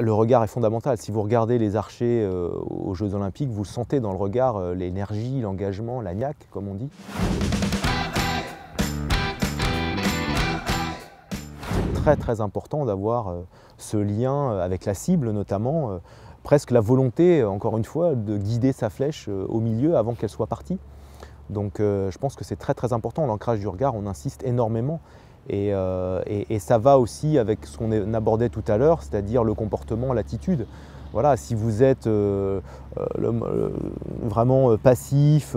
Le regard est fondamental. Si vous regardez les archers aux Jeux Olympiques, vous le sentez dans le regard, l'énergie, l'engagement, la niaque, comme on dit. C'est très très important d'avoir ce lien avec la cible notamment, presque la volonté, encore une fois, de guider sa flèche au milieu avant qu'elle soit partie. Donc je pense que c'est très très important, l'ancrage du regard, on insiste énormément. Et ça va aussi avec ce qu'on abordait tout à l'heure, c'est-à-dire le comportement, l'attitude. Voilà, si vous êtes vraiment passif,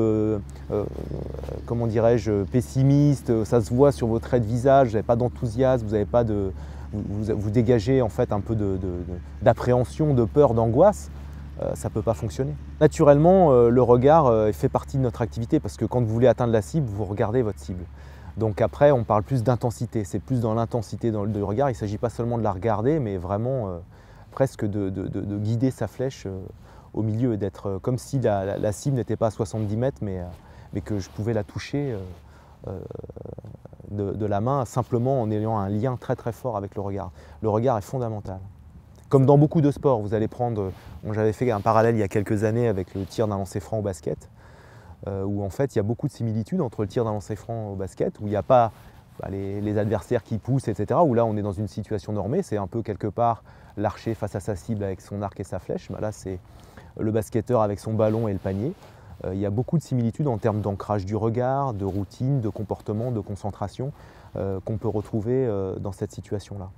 comment dirais-je, pessimiste, ça se voit sur vos traits de visage, vous n'avez pas d'enthousiasme, vous dégagez en fait un peu d'appréhension, de peur, d'angoisse, ça ne peut pas fonctionner. Naturellement, le regard fait partie de notre activité parce que quand vous voulez atteindre la cible, vous regardez votre cible. Donc après, on parle plus d'intensité, c'est plus dans l'intensité du regard. Il ne s'agit pas seulement de la regarder, mais vraiment presque de guider sa flèche au milieu et d'être comme si la cible n'était pas à 70 mètres, mais que je pouvais la toucher de la main simplement en ayant un lien très très fort avec le regard. Le regard est fondamental. Comme dans beaucoup de sports, vous allez prendre, j'avais fait un parallèle il y a quelques années avec le tir d'un lancer franc au basket, où en fait il y a beaucoup de similitudes entre le tir d'un lancer franc au basket, où il n'y a pas les adversaires qui poussent, etc., où là on est dans une situation normée, c'est un peu quelque part l'archer face à sa cible avec son arc et sa flèche, là c'est le basketteur avec son ballon et le panier. Il y a beaucoup de similitudes en termes d'ancrage du regard, de routine, de comportement, de concentration qu'on peut retrouver dans cette situation-là.